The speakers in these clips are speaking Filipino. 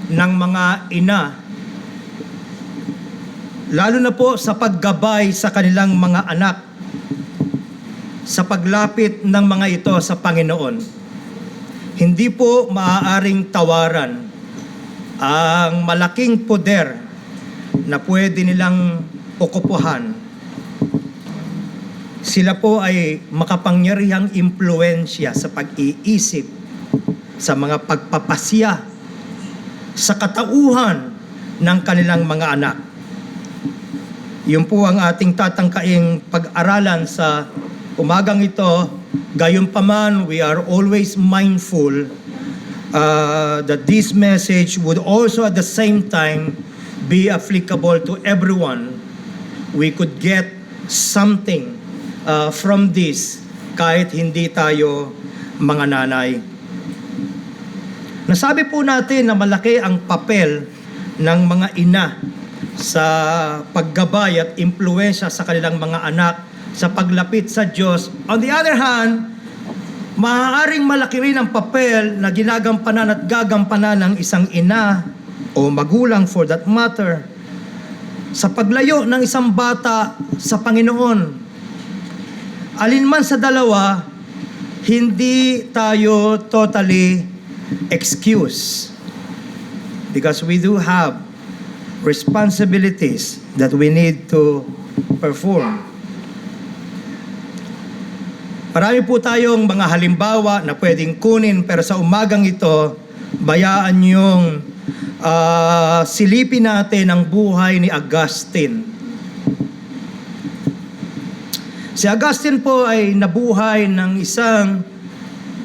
ng mga ina, lalo na po sa paggabay sa kanilang mga anak, sa paglapit ng mga ito sa Panginoon. Hindi po maaaring tawaran ang malaking poder na pwede nilang okupuhan. Sila po ay makapangyarihang impluensya sa pag-iisip, sa mga pagpapasya, sa katauhan ng kanilang mga anak. Yun po ang ating tatangkaing pag-aralan sa umagang ito. Gayunpaman, we are always mindful that this message would also at the same time be applicable to everyone. We could get something from this kahit hindi tayo mga nanay. Nasabi po natin na malaki ang papel ng mga ina sa paggabay at impluwensya sa kanilang mga anak sa paglapit sa Diyos. On the other hand, maaaring malaki rin ang papel na ginagampanan at gagampanan ng isang ina o magulang for that matter sa paglayo ng isang bata sa Panginoon. Alinman sa dalawa, hindi tayo totally excused because we do have responsibilities that we need to perform. Marami po tayong mga halimbawa na pwedeng kunin, pero sa umagang ito, bayaan yung silipin natin ang buhay ni Augustine. Si Augustine po ay nabuhay ng isang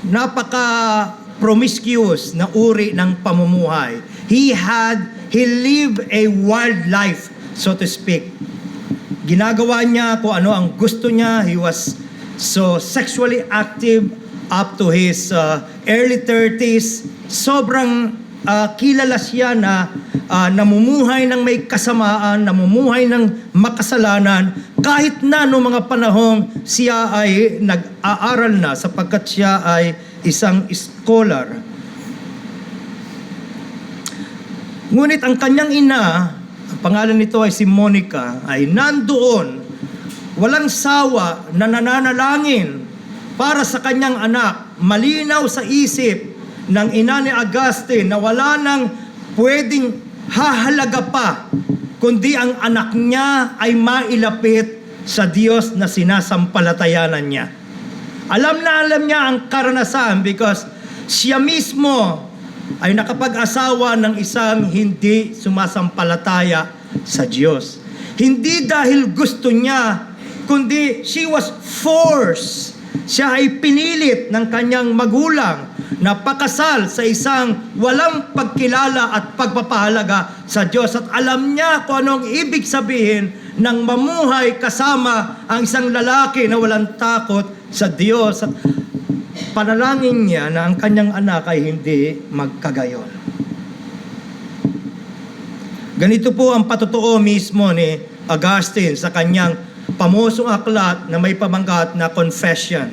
napaka-promiscuous na uri ng pamumuhay. He lived a wild life, so to speak. Ginagawa niya kung ano ang gusto niya. He was so sexually active up to his early 30s. Sobrang kilala siya na namumuhay ng may kasamaan, namumuhay ng makasalanan, kahit na noong mga panahong siya ay nag-aaral na sapagkat siya ay isang scholar. Ngunit ang kanyang ina, ang pangalan nito ay si Monica, ay nandoon, walang sawa na nananalangin para sa kanyang anak. Malinaw sa isip ng ina ni Augustine na wala nang pwedeng hahalaga pa kundi ang anak niya ay mailapit sa Diyos na sinasampalatayanan niya. Alam niya ang karanasan because siya mismo ay nakapag-asawa ng isang hindi sumasampalataya sa Diyos. Hindi dahil gusto niya, kundi she was forced. Siya ay pinilit ng kanyang magulang na pakasal sa isang walang pagkilala at pagpapahalaga sa Diyos. At alam niya kung anong ibig sabihin ng mamuhay kasama ang isang lalaki na walang takot sa Diyos. At panalangin niya na ang kanyang anak ay hindi magkagayon. Ganito po ang patotoo mismo ni Augustine sa kanyang pamosong aklat na may pamangkat na confession.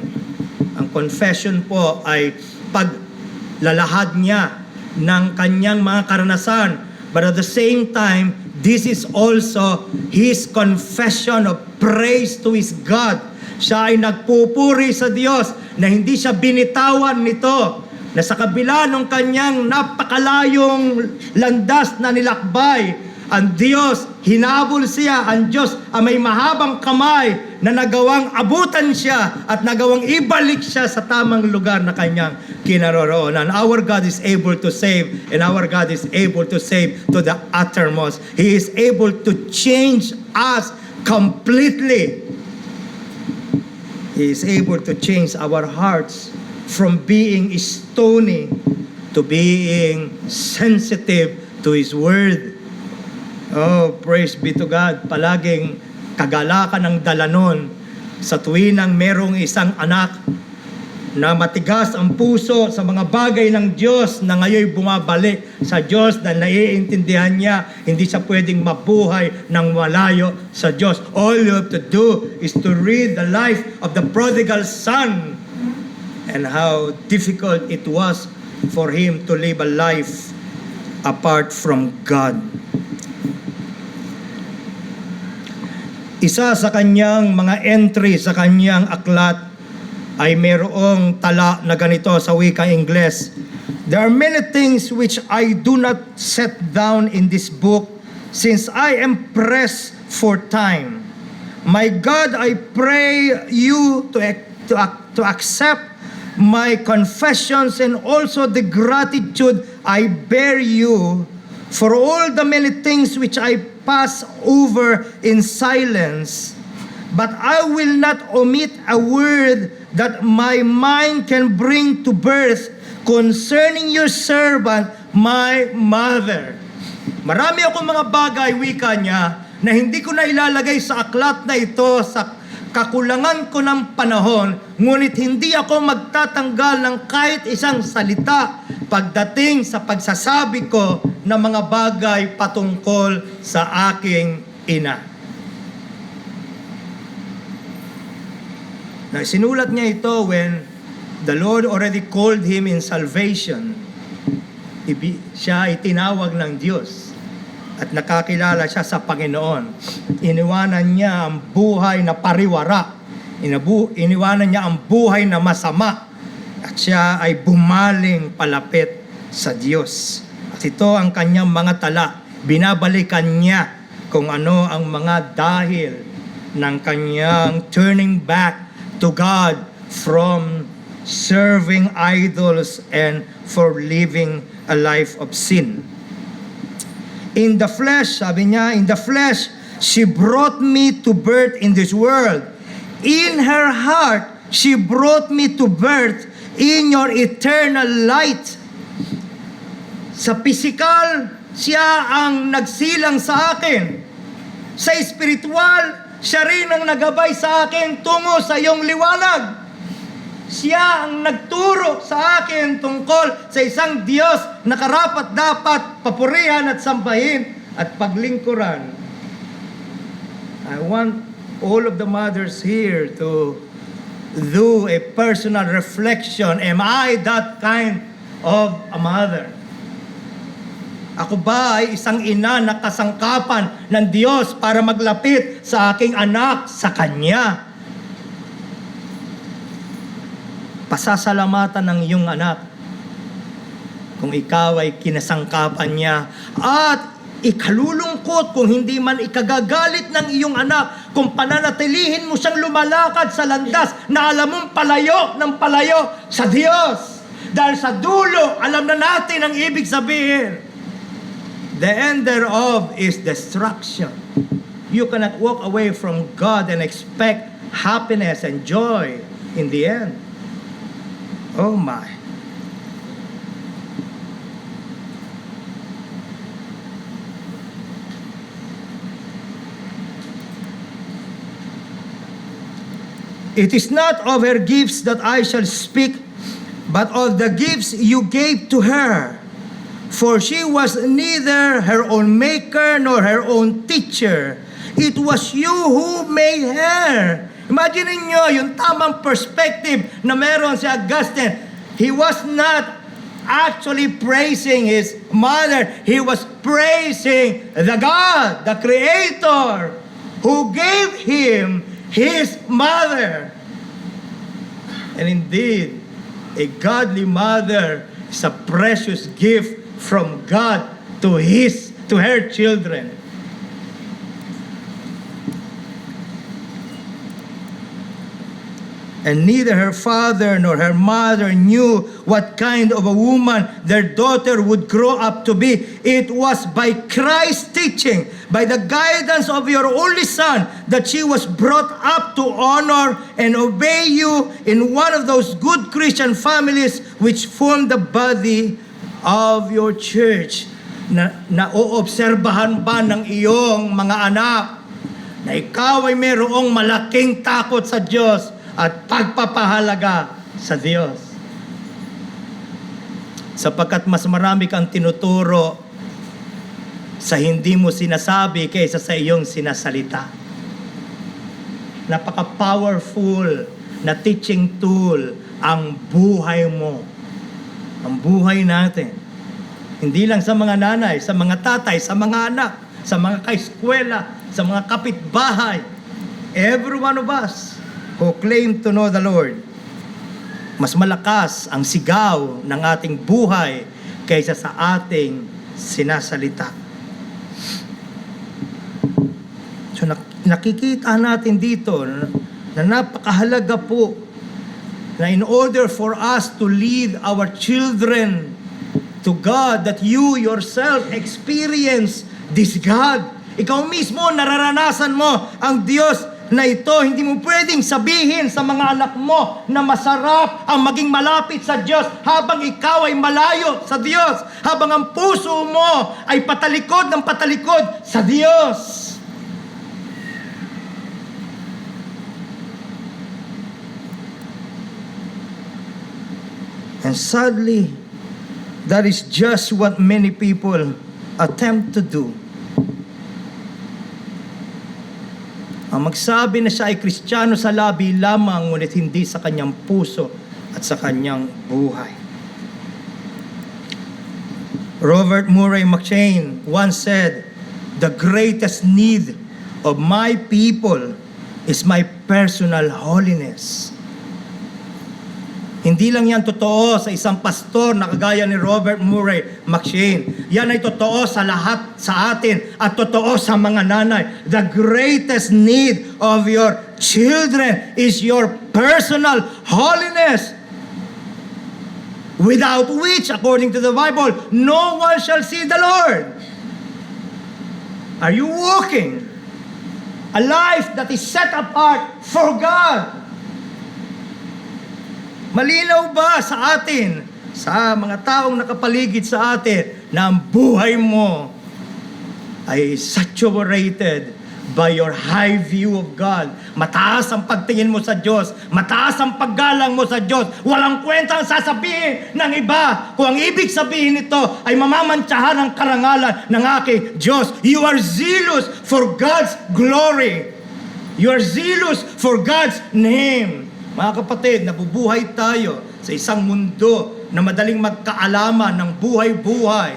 Ang confession po ay paglalahad niya ng kanyang mga karanasan. But at the same time, this is also his confession of praise to his God. Siya ay nagpupuri sa Diyos na hindi siya binitawan nito, na sa kabila ng kanyang napakalayong landas na nilakbay, ang Diyos, hinabol siya, ang Diyos ang may mahabang kamay na nagawang abutan siya at nagawang ibalik siya sa tamang lugar na kanyang kinaroroonan. Our God is able to save, and our God is able to save to the uttermost. He is able to change us completely. He is able to change our hearts from being stony to being sensitive to His Word. Oh, praise be to God. Palaging kagalakan ng dalanon sa tuwinang merong isang anak na matigas ang puso sa mga bagay ng Diyos na ngayon bumabalik sa Diyos dahil naiintindihan niya hindi siya pwedeng mabuhay ng malayo sa Diyos. All you have to do is to read the life of the prodigal son and how difficult it was for him to live a life apart from God. Isa sa kanyang mga entry sa kanyang aklat ay mayroong tala na ganito sa wikang Ingles. There are many things which I do not set down in this book since I am pressed for time. My God, I pray you to accept my confessions and also the gratitude I bear you for all the many things which I pass over in silence. But I will not omit a word that my mind can bring to birth concerning your servant, my mother. Marami akong mga bagay, wika niya, na hindi ko na ilalagay sa aklat na ito sa kakulangan ko ng panahon, ngunit hindi ako magtatanggal ng kahit isang salita pagdating sa pagsasabi ko ng mga bagay patungkol sa aking ina. Now, sinulat niya ito when the Lord already called him in salvation. Siya ay tinawag ng Diyos at nakakilala siya sa Panginoon. Iniwanan niya ang buhay na pariwara. Iniwanan niya ang buhay na masama. At siya ay bumaling palapit sa Diyos. At ito ang kanyang mga tala. Binabalikan niya kung ano ang mga dahil ng kanyang turning back to God from serving idols and for living a life of sin. In the flesh, sabi niya, in the flesh, she brought me to birth in this world. In her heart, she brought me to birth in your eternal light. Sa pisikal, siya ang nagsilang sa akin. Sa espiritual, siya rin ang nagabay sa akin tungo sa iyong liwanag. Siya ang nagturo sa akin tungkol sa isang Diyos na karapat dapat papurihan at sambahin at paglingkuran. I want all of the mothers here to do a personal reflection. Am I that kind of a mother? Ako ba ay isang ina na kasangkapan ng Diyos para maglapit sa aking anak sa Kanya? Pasasalamatan ng iyong anak kung ikaw ay kinasangkapan niya at ikalulungkot kung hindi man ikagagalit ng iyong anak kung pananatilihin mo siyang lumalakad sa landas na alam mong palayo ng palayo sa Diyos. Dahil sa dulo, alam na natin ang ibig sabihin. The end thereof is destruction. You cannot walk away from God and expect happiness and joy in the end. Oh my. It is not of her gifts that I shall speak, but of the gifts you gave to her. For she was neither her own maker nor her own teacher. It was you who made her. Imagine niyo yung tamang perspective na meron si Augustine. He was not actually praising his mother. He was praising the God, the Creator, who gave him his mother. And indeed, a godly mother is a precious gift from God to her children. And neither her father nor her mother knew what kind of a woman their daughter would grow up to be. It was by Christ's teaching, by the guidance of your only Son, that she was brought up to honor and obey you in one of those good Christian families which form the body of your church. Naoobserbahan ba ng iyong mga anak na ikaw ay mayroong malaking takot sa Diyos at pagpapahalaga sa Diyos? Sapagkat mas marami kang tinuturo sa hindi mo sinasabi kaysa sa iyong sinasalita. Napaka-powerful na teaching tool ang buhay mo, ang buhay natin. Hindi lang sa mga nanay, sa mga tatay, sa mga anak, sa mga kaeskwela, sa mga kapitbahay. Every one of us who claim to know the Lord, mas malakas ang sigaw ng ating buhay kaysa sa ating sinasalita. So nakikita natin dito na napakahalaga po na in order for us to lead our children to God, that you yourself experience this God. Ikaw mismo, nararanasan mo ang Diyos na ito. Hindi mo pwedeng sabihin sa mga anak mo na masarap ang maging malapit sa Diyos habang ikaw ay malayo sa Diyos, habang ang puso mo ay patalikod ng patalikod sa Diyos. And sadly, that is just what many people attempt to do. Ang magsabi na siya ay Kristiyano sa labi lamang, ngunit hindi sa kanyang puso at sa kanyang buhay. Robert Murray McCheyne once said, "The greatest need of my people is my personal holiness." Hindi lang yan totoo sa isang pastor na kagaya ni Robert Murray McCheyne. Yan ay totoo sa lahat sa atin at totoo sa mga nanay. The greatest need of your children is your personal holiness, without which, according to the Bible, no one shall see the Lord. Are you walking a life that is set apart for God? Malinaw ba sa atin, sa mga taong nakapaligid sa atin, na ang buhay mo ay saturated by your high view of God? Mataas ang pagtingin mo sa Diyos, mataas ang paggalang mo sa Diyos, walang kwenta ang sasabihin ng iba kung ang ibig sabihin nito ay mamamantsahan ang karangalan ng aking Diyos. You are zealous for God's glory. You are zealous for God's name. Mga kapatid, nabubuhay tayo sa isang mundo na madaling magkaalaman ng buhay-buhay.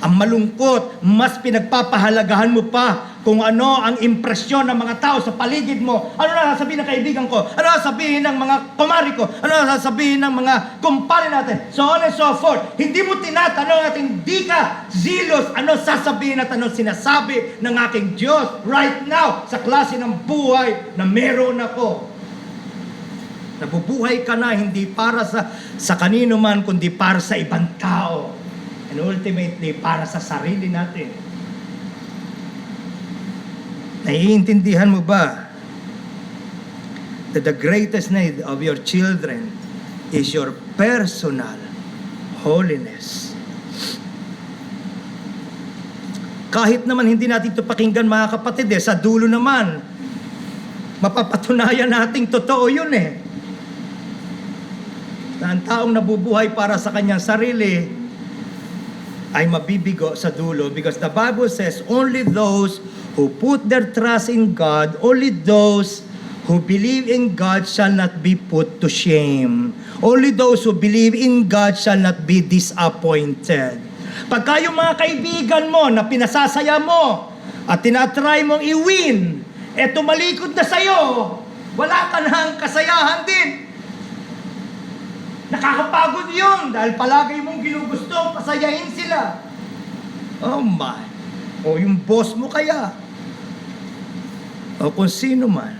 Ang malungkot, mas pinagpapahalagahan mo pa kung ano ang impresyon ng mga tao sa paligid mo. Ano na sasabihin ng kaibigan ko? Ano na sasabihin ng mga kumari ko? Ano na sasabihin ng mga kumpare natin? So on and so forth. Hindi mo tinatanong at hindi ka zealous ano sasabihin at ano sinasabi ng aking Diyos right now sa klase ng buhay na meron ako. Nabubuhay ka na hindi para sa kanino man, kundi para sa ibang tao. And ultimately, para sa sarili natin. Naiintindihan mo ba that the greatest need of your children is your personal holiness? Kahit naman hindi natin ito pakinggan, mga kapatid, sa dulo naman, mapapatunayan nating totoo yun na ang taong nabubuhay para sa kanyang sarili ay mabibigo sa dulo, because the Bible says only those who put their trust in God, only those who believe in God shall not be put to shame. Only those who believe in God shall not be disappointed. Pagka yung mga kaibigan mo na pinasasaya mo at tinatry mong i-win, tumalikod na sa'yo, wala ka nang kasayahan din. Nakakapagod yun dahil palagi mong ginugusto pasayahin sila. Oh my. O yung boss mo kaya. O kung sino man.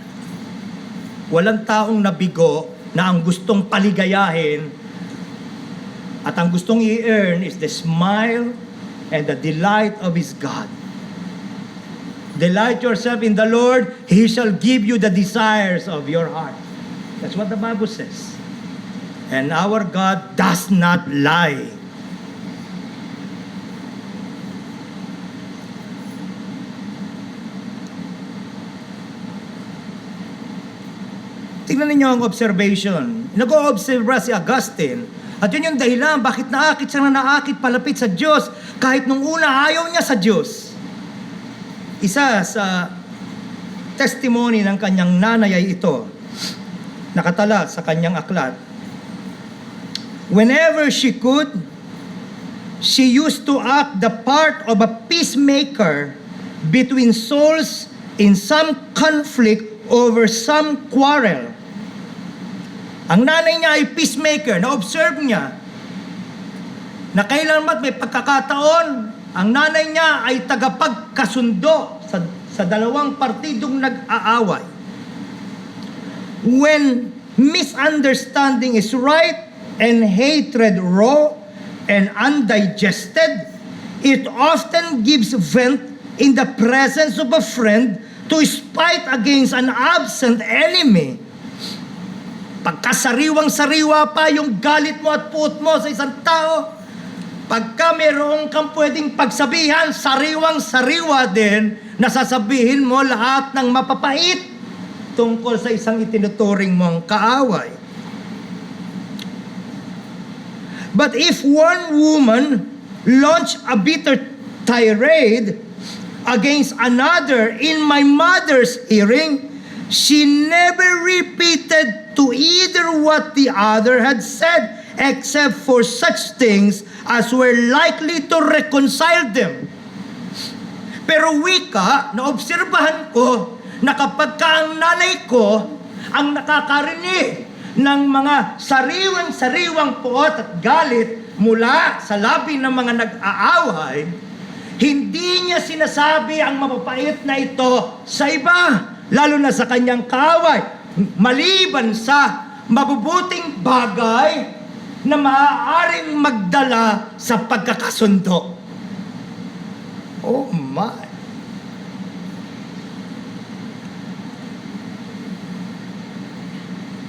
Walang taong nabigo na ang gustong paligayahin at ang gustong i-earn is the smile and the delight of his God. Delight yourself in the Lord, He shall give you the desires of your heart. That's what the Bible says. And our God does not lie. Tingnan ninyo ang observation. Nag-o-observe si Augustine. At yun yung dahilan bakit naakit siya na naakit palapit sa Diyos kahit nung una ayaw niya sa Diyos. Isa sa testimony ng kanyang nanay ay ito. Nakatala sa kanyang aklat. Whenever she could, she used to act the part of a peacemaker between souls in some conflict over some quarrel. Ang nanay niya ay peacemaker. Na-observe niya na kailanman may pagkakataon, ang nanay niya ay tagapagkasundo sa dalawang partidong nag-aaway. When misunderstanding is right and hatred raw and undigested, it often gives vent in the presence of a friend to spite against an absent enemy. Pagkasariwang-sariwa pa yung galit mo at puot mo sa isang tao, pagka meron kang pwedeng pagsabihan, sariwang-sariwa din, nasasabihin mo lahat ng mapapait tungkol sa isang itinuturing mong kaaway. But if one woman launched a bitter tirade against another in my mother's hearing, she never repeated to either what the other had said, except for such things as were likely to reconcile them. Pero wika, naobserbahan ko na kapag ka ang nanay ko ang nakakarinig ng mga sariwang-sariwang puot at galit mula sa labi ng mga nag-aaway, hindi niya sinasabi ang mapapait na ito sa iba, lalo na sa kanyang kaaway, maliban sa mabubuting bagay na maaaring magdala sa pagkakasundo. Oh my!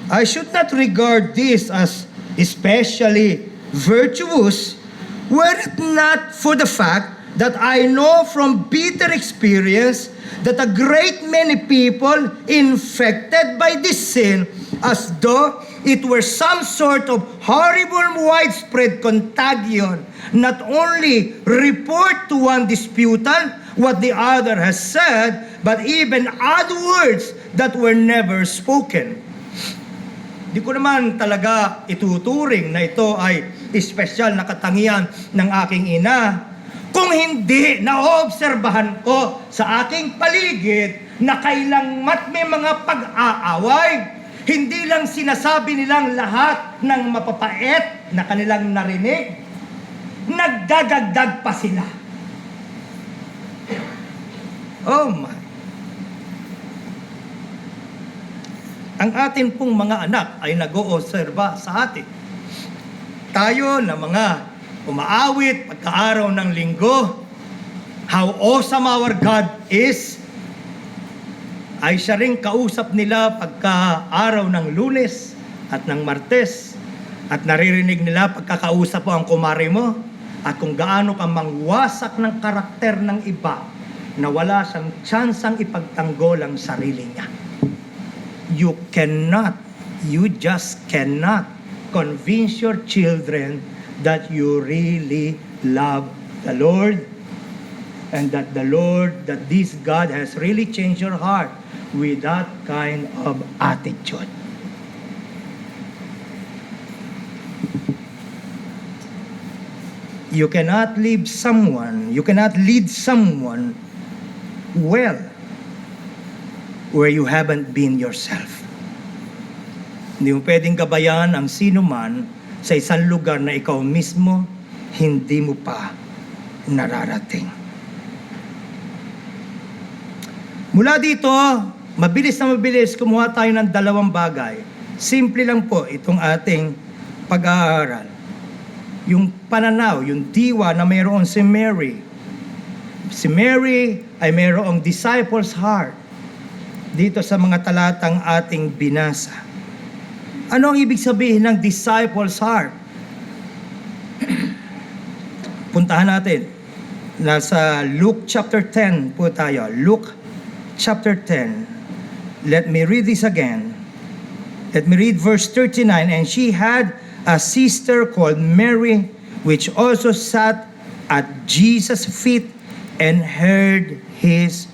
I should not regard this as especially virtuous were it not for the fact that I know from bitter experience that a great many people infected by this sin, as though it were some sort of horrible widespread contagion, not only report to one disputant what the other has said, but even add words that were never spoken. Di ko naman talaga ituturing na ito ay espesyal na katangian ng aking ina, kung hindi naobserbahan ko sa aking paligid na kailanmat may mga pag-aaway, hindi lang sinasabi nilang lahat ng mapapait na kanilang narinig, nagdadagdag pa sila. Oh my! Ang atin pong mga anak ay nag-oobserba sa atin. Tayo na mga umaawit pagka-araw ng linggo, how awesome our God is, ay siya rin kausap nila pagka-araw ng Lunes at ng Martes, at naririnig nila pagkakausap mo ang kumare mo, at kung gaano ka mangwasak ng karakter ng iba na wala siyang tsansang ipagtanggol ang sarili niya. You just cannot convince your children that you really love the Lord and that this God has really changed your heart with that kind of attitude. You cannot lead someone well where you haven't been yourself. Hindi mo pwedeng gabayan ang sino man sa isang lugar na ikaw mismo hindi mo pa nararating. Mula dito, mabilis kumuha tayo ng dalawang bagay. Simple lang po itong ating pag-aaral. Yung pananaw, yung diwa na mayroon si Mary. Si Mary ay mayroong disciple's heart dito sa mga talatang ating binasa. Ano ang ibig sabihin ng disciple's heart? Puntahan natin. Nasa Luke chapter 10 po tayo. Luke chapter 10. Let me read this again. Let me read verse 39. And she had a sister called Mary, which also sat at Jesus' feet and heard his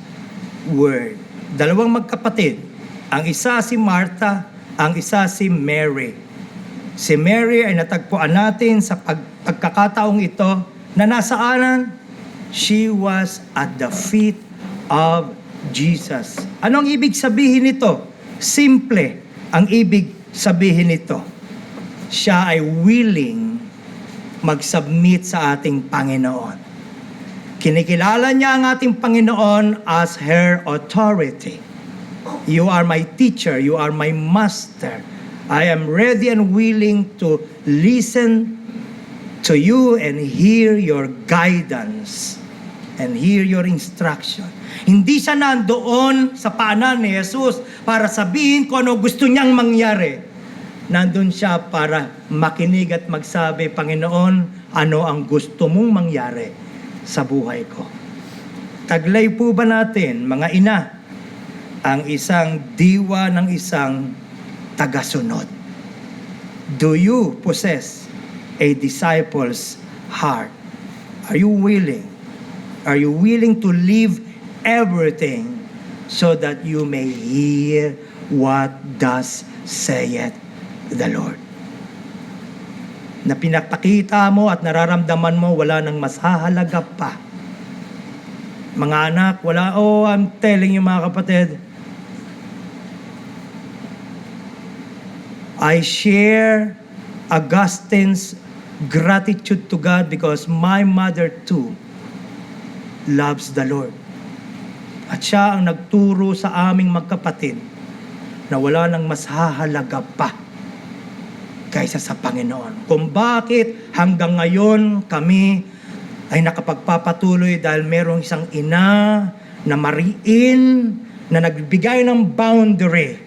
word. Dalawang magkapatid. Ang isa si Martha, ang isa si Mary. Si Mary ay natagpuan natin sa pagkakataong ito na nasaanan? She was at the feet of Jesus. Anong ibig sabihin nito? Simple ang ibig sabihin nito. Siya ay willing mag-submit sa ating Panginoon. Kinikilala niya ang ating Panginoon as her authority. You are my teacher, you are my master. I am ready and willing to listen to you and hear your guidance and hear your instruction. Hindi siya nandoon sa paanan ni Jesus para sabihin kung ano gusto niyang mangyari. Nandun siya para makinig at magsabi, Panginoon, ano ang gusto mong mangyari sa buhay ko? Taglay po ba natin, mga ina, ang isang diwa ng isang tagasunod? Do you possess a disciple's heart? Are you willing? Are you willing to leave everything so that you may hear what thus saith the Lord? Na pinapakita mo at nararamdaman mo, wala nang mas hahalaga pa. Mga anak, wala, I'm telling you mga kapatid, I share Augustine's gratitude to God because my mother too loves the Lord. At siya ang nagturo sa aming magkapatid na wala nang mas hahalaga pa kaysa sa Panginoon. Kung bakit hanggang ngayon kami ay nakapagpapatuloy dahil merong isang ina na mariin na nagbigay ng boundary.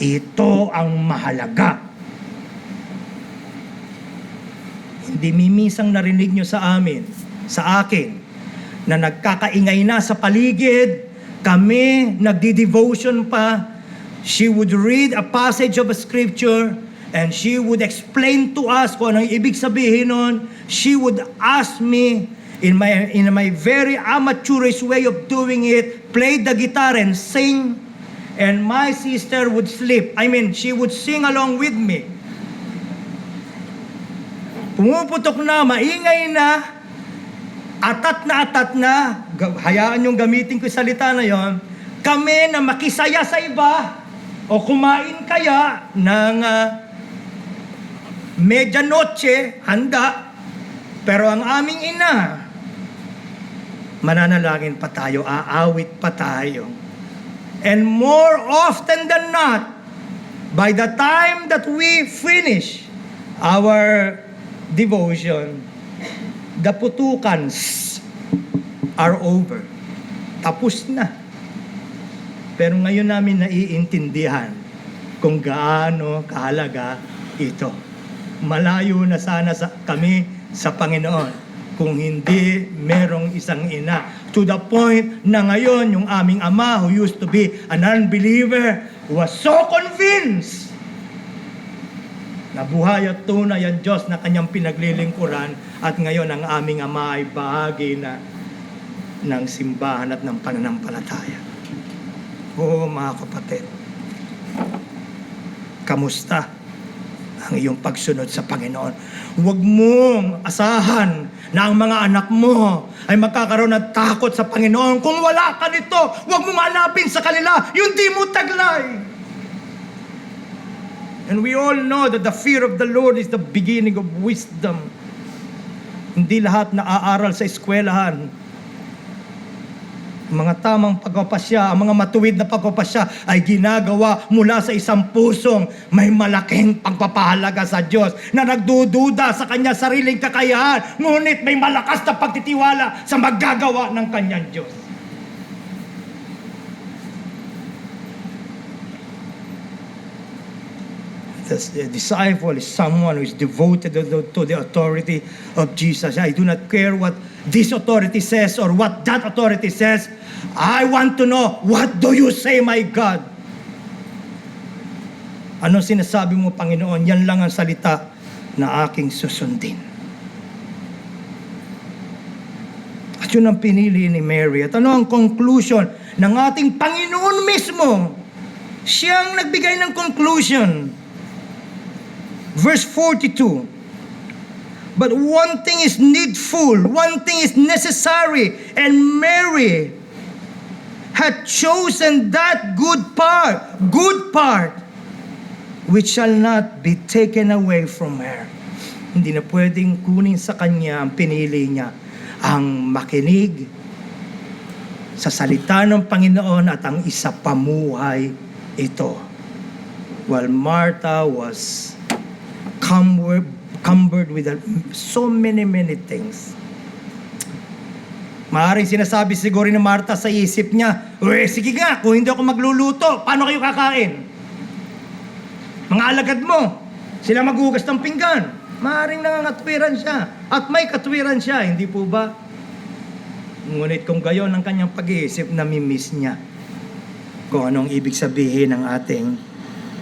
Ito ang mahalaga. Hindi mimisang narinig nyo sa amin, sa akin, na nagkakaingay na sa paligid, kami nagdi-devotion pa. She would read a passage of a scripture and she would explain to us kung anong ibig sabihin nun. She would ask me in my very amateurish way of doing it, play the guitar and sing, and my sister would sleep. She would sing along with me. Pumuputok na, maingay na, atat na, hayaan yung gamitin ko yung salita na yon, kami na makisaya sa iba, o kumain kaya ng medianoche, handa, pero ang aming ina, mananalangin pa tayo, aawit pa tayo. And more often than not, by the time that we finish our devotion, the putukans are over. Tapos na. Pero ngayon namin naiintindihan kung gaano kahalaga ito. Malayo na sana kami sa Panginoon kung hindi merong isang ina. To the point na ngayon, yung aming ama who used to be an unbeliever was so convinced na buhay at tunay ang Diyos na kanyang pinaglilingkuran at ngayon ang aming ama ay bahagi na ng simbahan at ng pananampalataya. Oo mga kapatid, kamusta ang iyong pagsunod sa Panginoon? Huwag mong asahan na ang mga anak mo ay magkakaroon ng takot sa Panginoon. Kung wala ka nito, huwag mong hanapin sa kanila yung di mo taglay. And we all know that the fear of the Lord is the beginning of wisdom. Hindi lahat naaaral sa eskwelahan. Mga tamang pagpapasya, ang mga matuwid na pagpapasya ay ginagawa mula sa isang pusong may malaking pagpapahalaga sa Diyos na nagdududa sa kanya sariling kakayahan, ngunit may malakas na pagtitiwala sa maggagawa ng kanyang Diyos. The disciple is someone who is devoted to the authority of Jesus. I do not care what this authority says or what that authority says. I want to know, what do you say, my God? Anong sinasabi mo, Panginoon? Yan lang ang salita na aking susundin. At yun ang pinili ni Mary. At ano ang conclusion ng ating Panginoon mismo? Siyang nagbigay ng conclusion. Verse 42, But one thing is needful, one thing is necessary, and Mary had chosen that good part, which shall not be taken away from her. Hindi na pwedeng kunin sa kanya ang pinili niya, ang makinig sa salita ng Panginoon at ang isa pamuhay ito. While Martha was cumbered with so many things. Maaaring sinasabi siguro ni Martha sa isip niya, sige nga, kung hindi ako magluluto, paano kayo kakain? Mga alagad mo, sila maghugas ng pinggan. Maaaring nangangatwiran siya. At may katwiran siya, hindi po ba? Ngunit kung gayon ang kanyang pag-iisip, namimiss niya kung anong ibig sabihin ng ating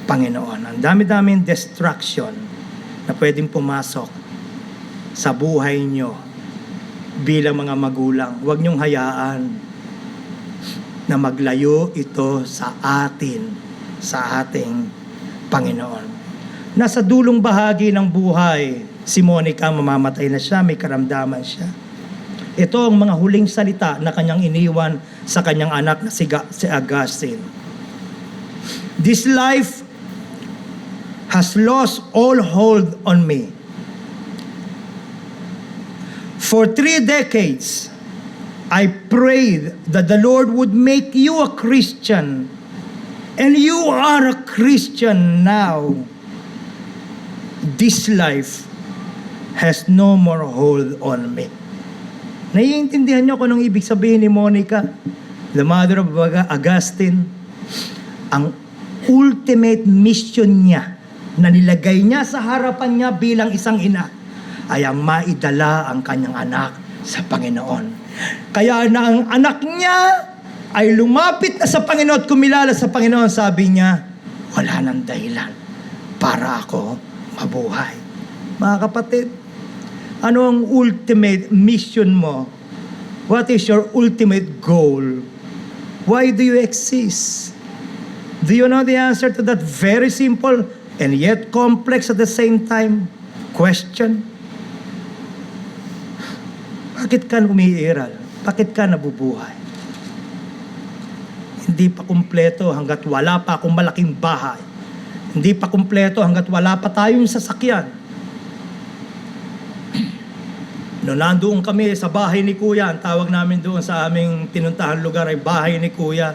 Panginoon. Ang dami-daming distraction na pwedeng pumasok sa buhay nyo bilang mga magulang. Huwag niyong hayaan na maglayo ito sa atin, sa ating Panginoon. Nasa dulong bahagi ng buhay, si Monica, mamamatay na siya, may karamdaman siya. Ito ang mga huling salita na kanyang iniwan sa kanyang anak na si Augustine. This life has lost all hold on me. For 3 decades, I prayed that the Lord would make you a Christian, and you are a Christian now. This life has no more hold on me. Naiintindihan niyo kung anong ibig sabihin ni Monica, the mother of Augustine? Ang ultimate mission niya na nilagay niya sa harapan niya bilang isang ina ay ang maidala ang kanyang anak sa Panginoon. Kaya na ang anak niya ay lumapit na sa Panginoon at kumilala sa Panginoon, sabi niya, wala nang dahilan para ako mabuhay. Mga kapatid, ano ang ultimate mission mo? What is your ultimate goal? Why do you exist? Do you know the answer to that very simple and yet complex at the same time question? Bakit ka umiiral? Bakit ka nabubuhay? Hindi pa kumpleto hanggat wala pa akong malaking bahay. Hindi pa kumpleto hanggat wala pa tayong sasakyan. Noong nandoon kami sa bahay ni Kuya, ang tawag namin doon sa aming tinuntahan lugar ay bahay ni Kuya.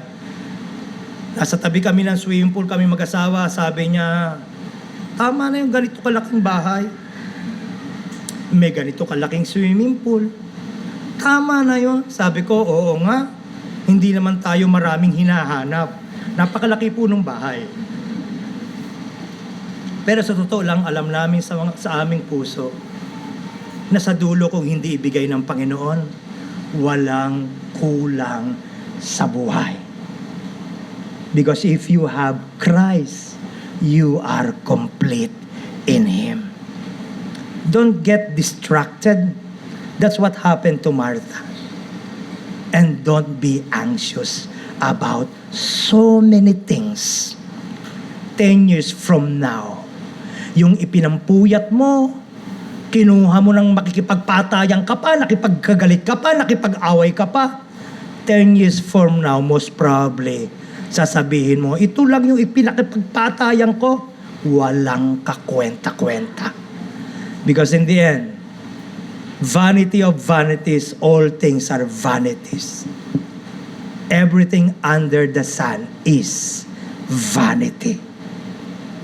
Nasa tabi kami ng swimming pool, kami mag-asawa. Sabi niya, tama na yung ganito kalaking bahay. May ganito kalaking swimming pool. Tama na yun. Sabi ko, oo nga. Hindi naman tayo maraming hinahanap. Napakalaki po ng bahay. Pero sa totoo lang, alam namin sa aming puso na sa dulo kung hindi ibigay ng Panginoon, walang kulang sa buhay. Because if you have Christ, you are complete in Him. Don't get distracted. That's what happened to Martha. And don't be anxious about so many things. 10 years from now, yung ipinampuyat mo, kinuha mo ng makikipagpatayan ka pa, nakipagkagalit ka pa, nakipag-away ka pa. 10 years from now, most probably, sasabihin mo, ito lang yung ipinakipagpatayan ko, walang kakwenta-kwenta. Because in the end, vanity of vanities, all things are vanities. Everything under the sun is vanity.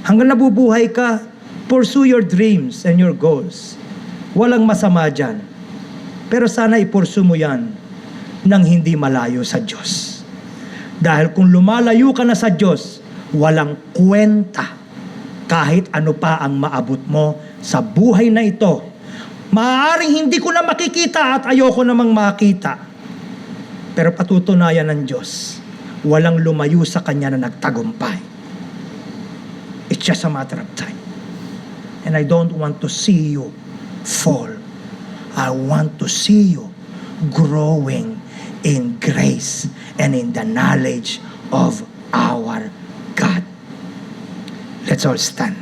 Hanggang nabubuhay ka, pursue your dreams and your goals. Walang masama dyan. Pero sana ipursu mo yan nang hindi malayo sa Diyos. Dahil kung lumalayo ka na sa Diyos, walang kwenta kahit ano pa ang maabot mo sa buhay na ito. Maaaring hindi ko na makikita at ayoko namang makita. Pero patutunayan ng Diyos, walang lumayo sa Kanya na nagtagumpay. It's just a matter of time. And I don't want to see you fall. I want to see you growing in grace and in the knowledge of our God. Let's all stand.